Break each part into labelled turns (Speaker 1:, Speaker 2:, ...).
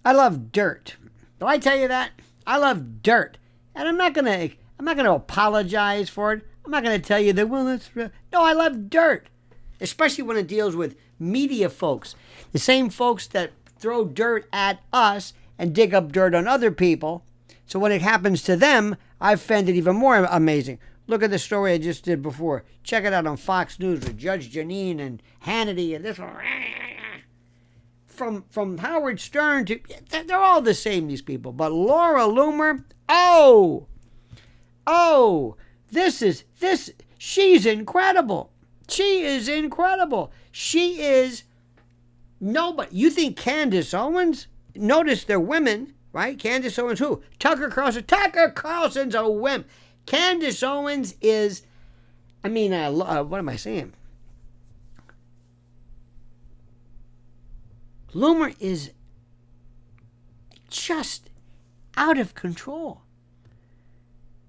Speaker 1: I love dirt. Did I tell you that? I love dirt. And I'm not gonna apologize for it. I'm not gonna tell you that, well, that's real. No, I love dirt. Especially when it deals with media folks. The same folks that throw dirt at us and dig up dirt on other people. So when it happens to them, I find it even more amazing. Look at the story I just did before. Check it out on Fox News with Judge Janine and Hannity and this one. From Howard Stern to... They're all the same, these people. But Laura Loomer, she's incredible. She is incredible. She is nobody. You think Candace Owens? Notice they're women, right? Candace Owens who? Tucker Carlson. Tucker Carlson's a wimp. Candace Owens is, what am I saying? Loomer is just out of control.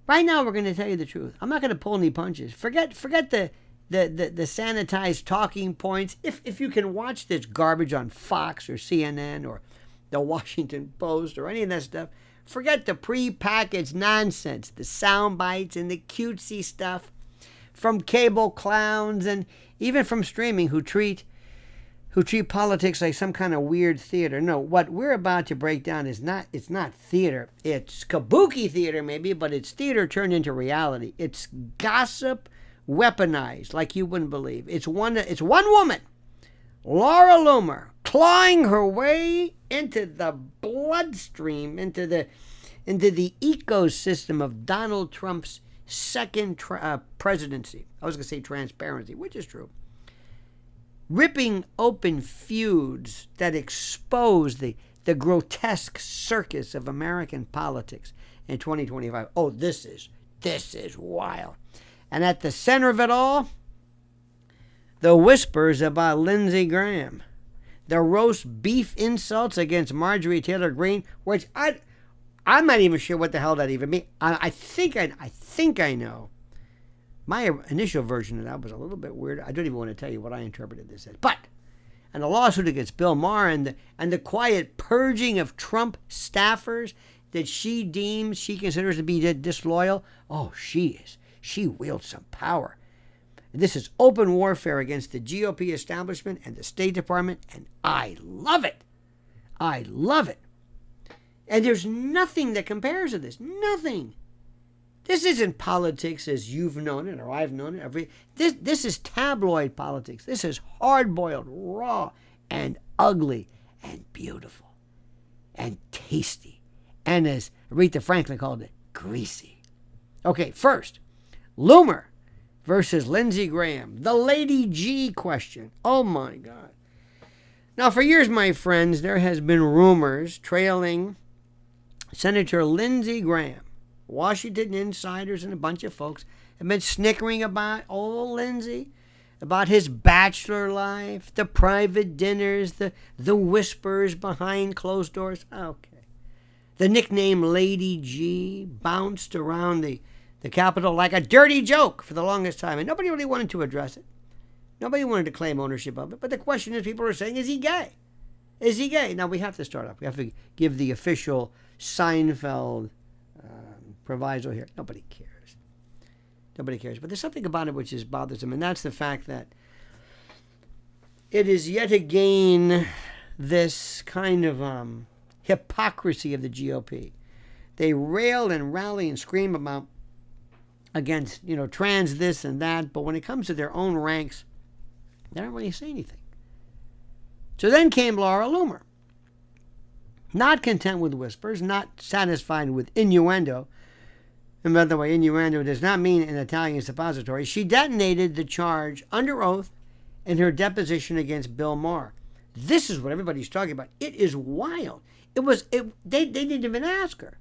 Speaker 1: Right now, we're going to tell you the truth. I'm not going to pull any punches. Forget the sanitized talking points. If you can watch this garbage on Fox or CNN or the Washington Post or any of that stuff, forget the pre-packaged nonsense, the sound bites and the cutesy stuff from cable clowns and even from streaming who treat politics like some kind of weird theater. No, what we're about to break down it's not theater. It's kabuki theater maybe, but it's theater turned into reality. It's gossip weaponized like you wouldn't believe. It's one woman, Laura Loomer, clawing her way into the bloodstream, into the ecosystem of Donald Trump's second presidency. I was going to say transparency, which is true. Ripping open feuds that expose the grotesque circus of American politics in 2025. Oh, this is wild. And at the center of it all, the whispers about Lindsey Graham, the roast beef insults against Marjorie Taylor Greene, which I'm not even sure what the hell that even means. I think I know. My initial version of that was a little bit weird. I don't even want to tell you what I interpreted this as. But, and the lawsuit against Bill Maher and the quiet purging of Trump staffers that she considers to be disloyal. Oh, she is. She wields some power. And this is open warfare against the GOP establishment and the State Department, and I love it. I love it. And there's nothing that compares to this. Nothing. This isn't politics as you've known it or I've known it. This is tabloid politics. This is hard-boiled, raw, and ugly, and beautiful, and tasty, and as Aretha Franklin called it, greasy. Okay, first, Loomer versus Lindsey Graham. The Lady G question. Oh, my God. Now, for years, my friends, there has been rumors trailing Senator Lindsey Graham. Washington insiders and a bunch of folks have been snickering about old Lindsey, about his bachelor life, the private dinners, the whispers behind closed doors. Okay. The nickname Lady G bounced around the Capitol like a dirty joke for the longest time, and nobody really wanted to address it. Nobody wanted to claim ownership of it. But the question is, people are saying, is he gay? Is he gay? Now, we have to start off. We have to give the official Seinfeld proviso here. Nobody cares. Nobody cares. But there's something about it which is bothersome, and that's the fact that it is yet again this kind of hypocrisy of the GOP. They rail and rally and scream about against, trans this and that, but when it comes to their own ranks, they don't really say anything. So then came Laura Loomer. Not content with whispers, not satisfied with innuendo. And by the way, innuendo does not mean an Italian suppository. She detonated the charge under oath in her deposition against Bill Maher. This is what everybody's talking about. It is wild. They didn't even ask her.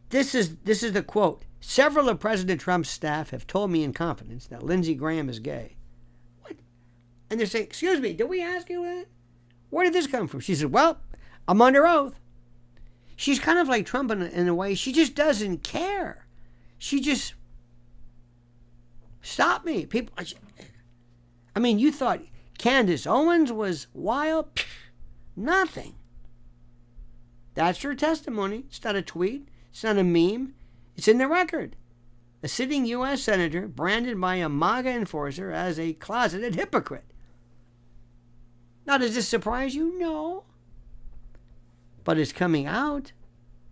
Speaker 1: This is the quote. Several of President Trump's staff have told me in confidence that Lindsey Graham is gay. What? And they're saying, excuse me, did we ask you that? Where did this come from? She said, well, I'm under oath. She's kind of like Trump in a way. She just doesn't care. She just, stop me. People, you thought Candace Owens was wild? Nothing. That's her testimony. It's not a tweet. It's not a meme. It's in the record. A sitting U.S. senator branded by a MAGA enforcer as a closeted hypocrite. Now, does this surprise you? No. But it's coming out.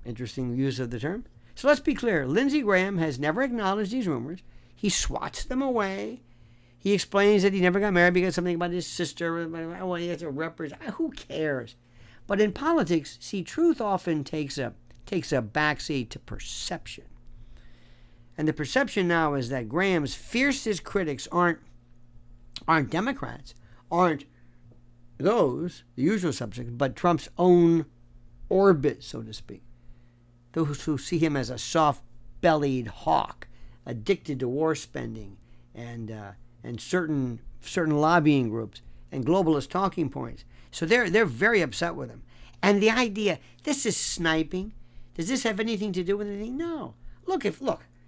Speaker 1: Interesting use of the term. So let's be clear. Lindsey Graham has never acknowledged these rumors. He swats them away. He explains that he never got married because something about his sister. Oh, he has to represent. Who cares? But in politics, see, truth often takes a backseat to perception. And the perception now is that Graham's fiercest critics aren't Democrats, aren't those, the usual subjects, but Trump's own orbit, so to speak. Those who see him as a soft-bellied hawk, addicted to war spending and certain lobbying groups and globalist talking points. So they're very upset with him. And the idea, this is sniping. Does this have anything to do with anything? No. Look,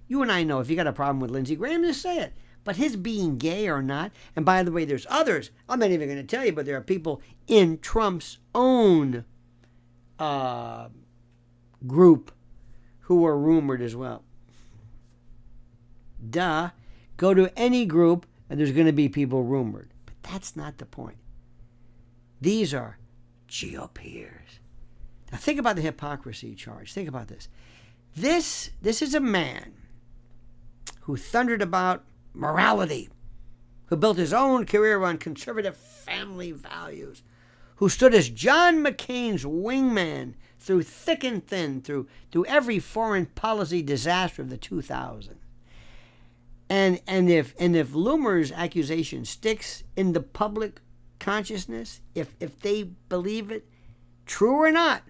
Speaker 1: you and I know if you got a problem with Lindsey Graham, just say it. But his being gay or not, and by the way, there's others, I'm not even going to tell you, but there are people in Trump's own group who are rumored as well. Duh. Go to any group and there's going to be people rumored. But that's not the point. These are GOPers. Now think about the hypocrisy charge. Think about this. This is a man who thundered about morality, who built his own career on conservative family values, who stood as John McCain's wingman through thick and thin, through every foreign policy disaster of the 2000s. And if Loomer's accusation sticks in the public consciousness, if they believe it, true or not,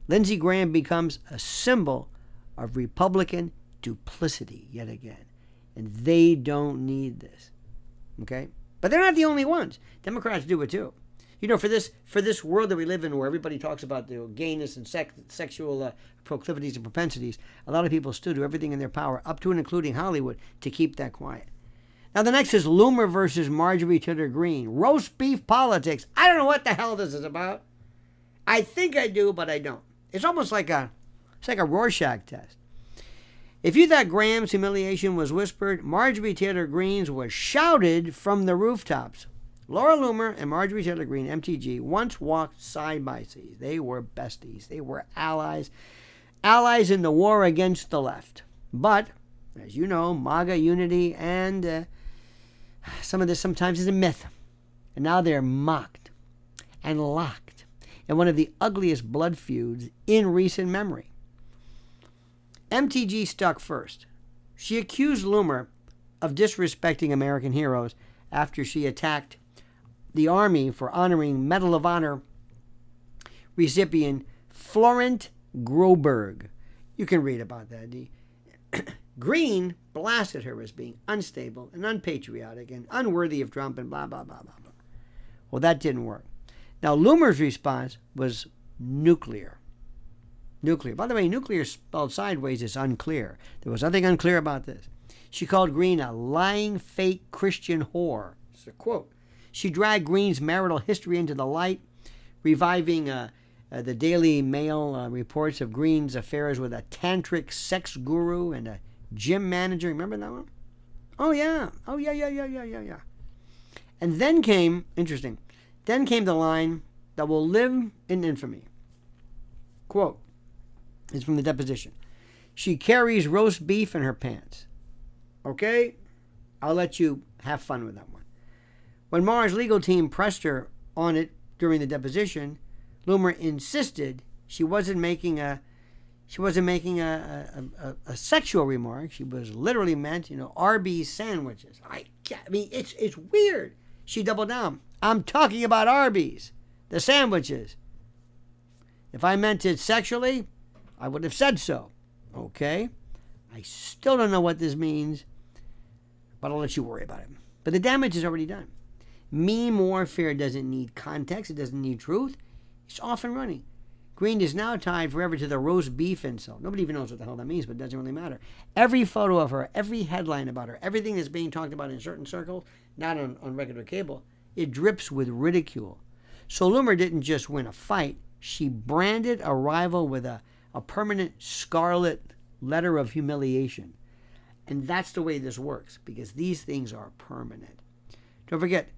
Speaker 1: Lindsey Graham becomes a symbol of Republican duplicity yet again. And they don't need this. Okay? But they're not the only ones. Democrats do it too. You know, for this world that we live in where everybody talks about the gayness and sexual proclivities and propensities, a lot of people still do everything in their power, up to and including Hollywood, to keep that quiet. Now, the next is Loomer versus Marjorie Taylor Greene. Roast beef politics. I don't know what the hell this is about. I think I do, but I don't. It's almost like a Rorschach test. If you thought Graham's humiliation was whispered, Marjorie Taylor Greene's was shouted from the rooftops. Laura Loomer and Marjorie Taylor Greene, MTG, once walked side by side. They were besties. They were allies in the war against the left. But, as you know, MAGA unity and some of this sometimes is a myth. And now they're mocked and locked in one of the ugliest blood feuds in recent memory. MTG stuck first. She accused Loomer of disrespecting American heroes after she attacked the Army for honoring Medal of Honor recipient Florent Groberg. You can read about that. Greene blasted her as being unstable and unpatriotic and unworthy of Trump and blah, blah, blah, blah, blah. Well, that didn't work. Now, Loomer's response was nuclear. Nuclear. By the way, nuclear spelled sideways is unclear. There was nothing unclear about this. She called Greene a lying, fake Christian whore. It's a quote. She dragged Greene's marital history into the light, reviving the Daily Mail reports of Greene's affairs with a tantric sex guru and a gym manager. Remember that one? Oh, yeah. Oh, yeah. And then came the line that will live in infamy. Quote, is from the deposition. She carries roast beef in her pants. Okay? I'll let you have fun with that one. When Maher's legal team pressed her on it during the deposition, Loomer insisted she wasn't making a sexual remark. She was literally meant, Arby's sandwiches. I mean, it's weird. She doubled down. I'm talking about Arby's, the sandwiches. If I meant it sexually, I would have said so. Okay? I still don't know what this means, but I'll let you worry about it. But the damage is already done. Meme warfare doesn't need context. It doesn't need truth. It's off and running. Greene is now tied forever to the roast beef insult. Nobody even knows what the hell that means, but it doesn't really matter. Every photo of her, every headline about her, everything that's being talked about in certain circles, not on regular cable, it drips with ridicule. So Loomer didn't just win a fight. she branded a rival with a permanent scarlet letter of humiliation. And that's the way this works, because these things are permanent. Don't forget,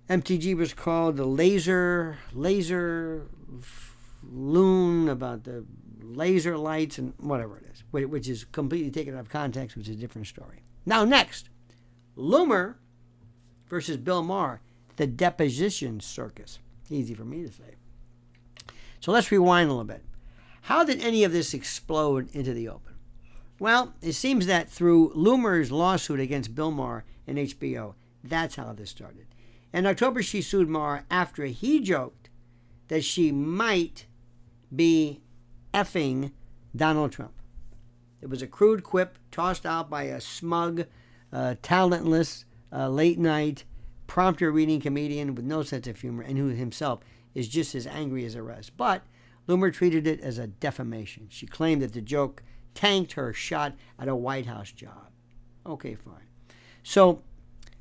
Speaker 1: MTG was called the laser loon, about the laser lights and whatever it is, which is completely taken out of context, which is a different story. Now, next, Loomer versus Bill Maher, the deposition circus. Easy for me to say. So let's rewind a little bit. How did any of this explode into the open? Well, it seems that through Loomer's lawsuit against Bill Maher and HBO, that's how this started. In October, she sued Maher after he joked that she might be effing Donald Trump. It was a crude quip tossed out by a smug, talentless, late-night, prompter-reading comedian with no sense of humor, and who himself is just as angry as the rest. But Loomer treated it as a defamation. She claimed that the joke tanked her shot at a White House job. Okay, fine. So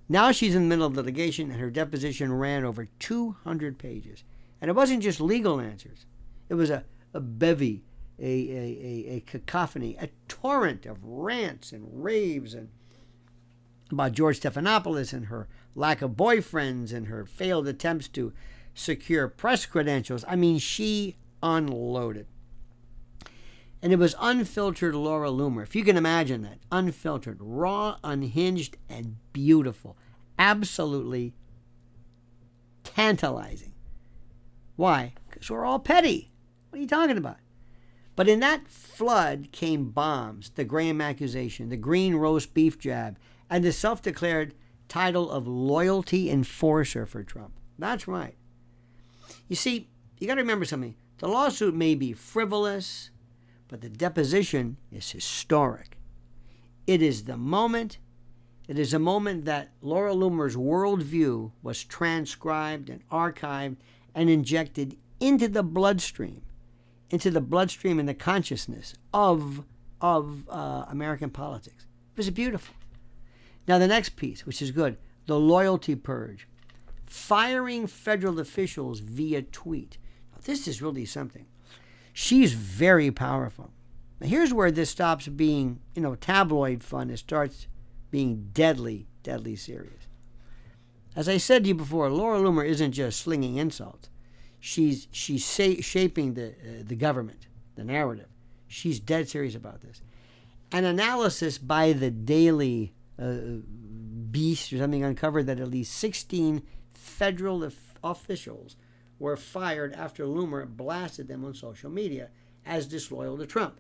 Speaker 1: now she's in the middle of litigation, and her deposition ran over 200 pages. And it wasn't just legal answers. It was a bevy, a cacophony, a torrent of rants and raves and about George Stephanopoulos and her lack of boyfriends and her failed attempts to secure press credentials. I mean, she unloaded. And it was unfiltered Laura Loomer. If you can imagine that. Unfiltered, raw, unhinged, and beautiful. Absolutely tantalizing. Why? Because we're all petty. What are you talking about? But in that flood came bombs, the Graham accusation, the green roast beef jab, and the self-declared title of loyalty enforcer for Trump. That's right. You see, you got to remember something. The lawsuit may be frivolous, but the deposition is historic. It is the moment. It is a moment that Laura Loomer's worldview was transcribed and archived and injected into the bloodstream and the consciousness of American politics. It was beautiful. Now, the next piece, which is good, the loyalty purge. Firing federal officials via tweet. Now, this is really something. She's very powerful. Now, here's where this stops being, tabloid fun. It starts being deadly, deadly serious. As I said to you before, Laura Loomer isn't just slinging insults. She's shaping the government, the narrative. She's dead serious about this. An analysis by the Daily Beast or something uncovered that at least 16 federal officials were fired after Loomer blasted them on social media as disloyal to Trump.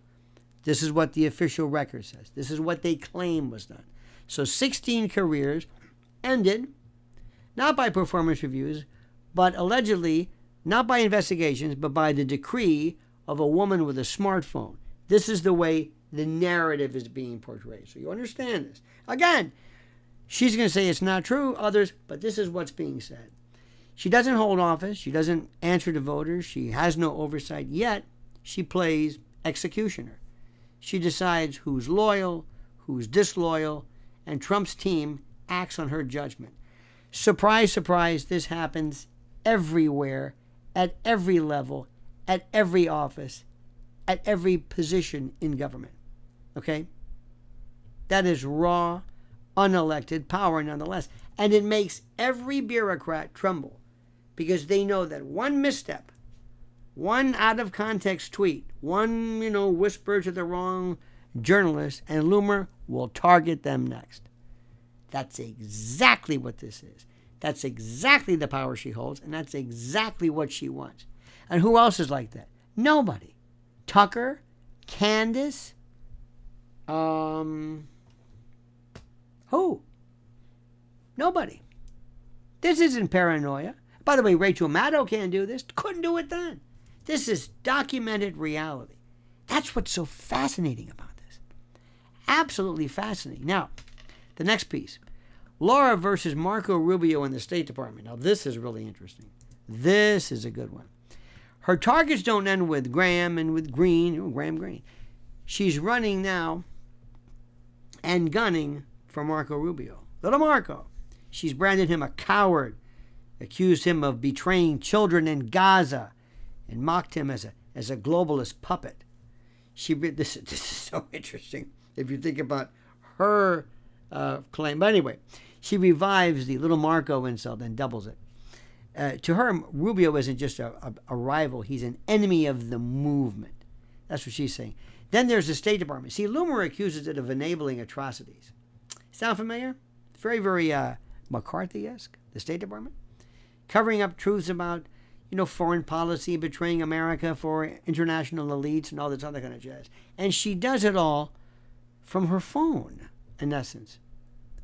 Speaker 1: This is what the official record says. This is what they claim was done. So 16 careers ended, not by performance reviews, but allegedly not by investigations, but by the decree of a woman with a smartphone. This is the way the narrative is being portrayed. So you understand this. Again, she's going to say it's not true, others, but this is what's being said. She doesn't hold office. She doesn't answer to voters. She has no oversight, yet she plays executioner. She decides who's loyal, who's disloyal, and Trump's team acts on her judgment. Surprise, surprise, this happens everywhere, at every level, at every office, at every position in government. Okay? That is raw, unelected power nonetheless. And it makes every bureaucrat tremble because they know that one misstep, one out-of-context tweet, one, whisper to the wrong journalist, and Loomer will target them next. That's exactly what this is. That's exactly the power she holds, and that's exactly what she wants. And who else is like that? Nobody. Tucker, Candace, who? Nobody. This isn't paranoia. By the way, Rachel Maddow can't do this. Couldn't do it then. This is documented reality. That's what's so fascinating about this. Absolutely fascinating. Now, the next piece. Laura versus Marco Rubio in the State Department. Now, this is really interesting. This is a good one. Her targets don't end with Graham and with Greene. Graham Greene. She's running now and gunning for Marco Rubio. Little Marco. She's branded him a coward, accused him of betraying children in Gaza, and mocked him as a globalist puppet. This is so interesting if you think about her claim. But anyway, she revives the little Marco insult and doubles it. To her, Rubio isn't just a rival. He's an enemy of the movement. That's what she's saying. Then there's the State Department. See, Loomer accuses it of enabling atrocities. Sound familiar? It's very, very McCarthy-esque, the State Department. Covering up truths about, foreign policy, betraying America for international elites and all this other kind of jazz. And she does it all from her phone, in essence.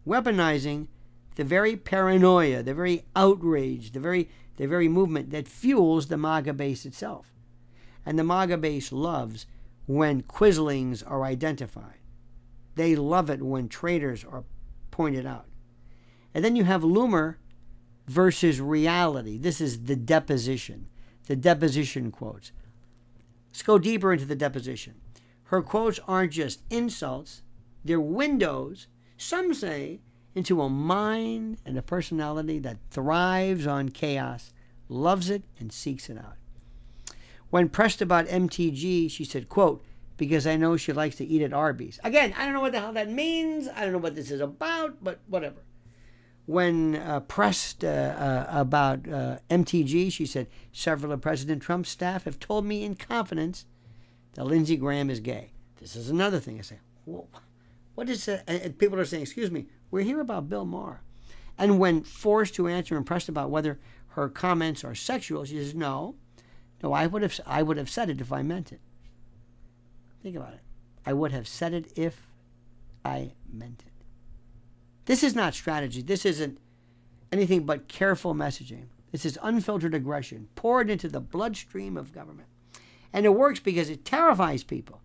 Speaker 1: Weaponizing the very paranoia, the very outrage, the very movement that fuels the MAGA base itself. And the MAGA base loves when quislings are identified. They love it when traitors are pointed out. And then you have Loomer versus reality. This is the deposition quotes. Let's go deeper into the deposition. Her quotes aren't just insults, they're windows, some say, into a mind and a personality that thrives on chaos, loves it, and seeks it out. When pressed about MTG, she said, quote, because I know she likes to eat at Arby's. Again, I don't know what the hell that means. I don't know what this is about, but whatever. When pressed about MTG, she said, several of President Trump's staff have told me in confidence that Lindsey Graham is gay. This is another thing. I say, whoa, what is that? And people are saying, excuse me, we're here about Bill Maher. And when forced to answer and pressed about whether her comments are sexual, she says, no, I would have said it if I meant it. Think about it. I would have said it if I meant it. This is not strategy. This isn't anything but careful messaging. This is unfiltered aggression poured into the bloodstream of government. And it works because it terrifies people.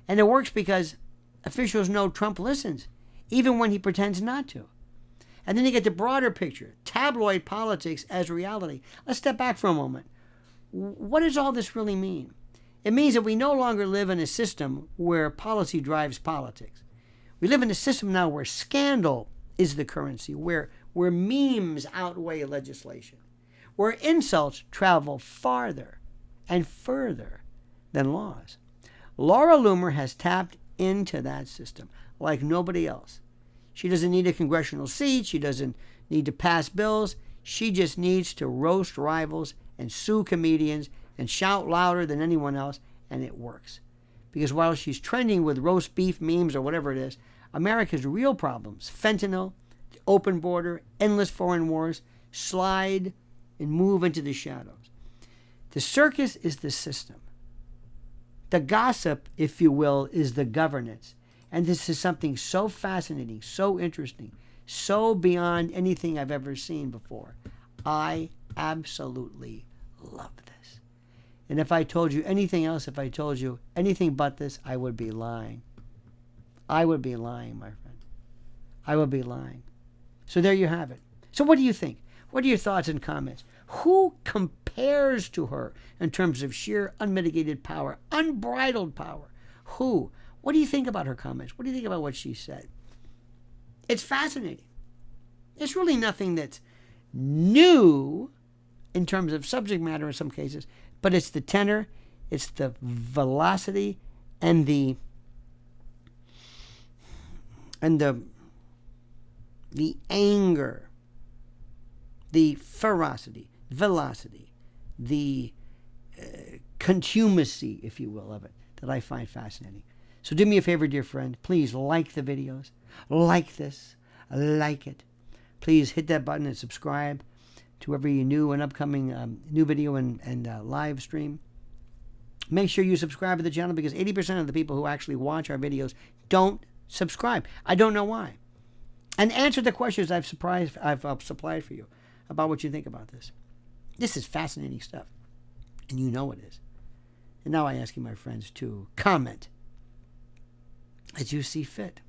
Speaker 1: And it works because officials know Trump listens, even when he pretends not to. And then you get the broader picture, tabloid politics as reality. Let's step back for a moment. What does all this really mean? It means that we no longer live in a system where policy drives politics. We live in a system now where scandal is the currency, where memes outweigh legislation, where insults travel farther and further than laws. Laura Loomer has tapped into that system like nobody else. She doesn't need a congressional seat. She doesn't need to pass bills. She just needs to roast rivals and sue comedians and shout louder than anyone else, and it works. Because while she's trending with roast beef memes or whatever it is, America's real problems, fentanyl, the open border, endless foreign wars, slide and move into the shadows. The circus is the system. The gossip, if you will, is the governance. And this is something so fascinating, so interesting, so beyond anything I've ever seen before. I absolutely love this. And if I told you anything else, if I told you anything but this, I would be lying. I would be lying, my friend. I would be lying. So there you have it. So what do you think? What are your thoughts and comments? Who compares to her in terms of sheer unmitigated power, unbridled power? Who? What do you think about her comments? What do you think about what she said? It's fascinating. It's really nothing that's new in terms of subject matter in some cases, but it's the tenor, it's the velocity, and the anger, the ferocity, velocity, the contumacy, if you will, of it, that I find fascinating. So do me a favor, dear friend. Please like the videos. Like this. Like it. Please hit that button and subscribe to every new and upcoming new video and live stream. Make sure you subscribe to the channel because 80% of the people who actually watch our videos don't subscribe. I don't know why. And answer the questions I've supplied for you about what you think about this. This is fascinating stuff. And you know it is. And now I ask you, my friends, to comment as you see fit.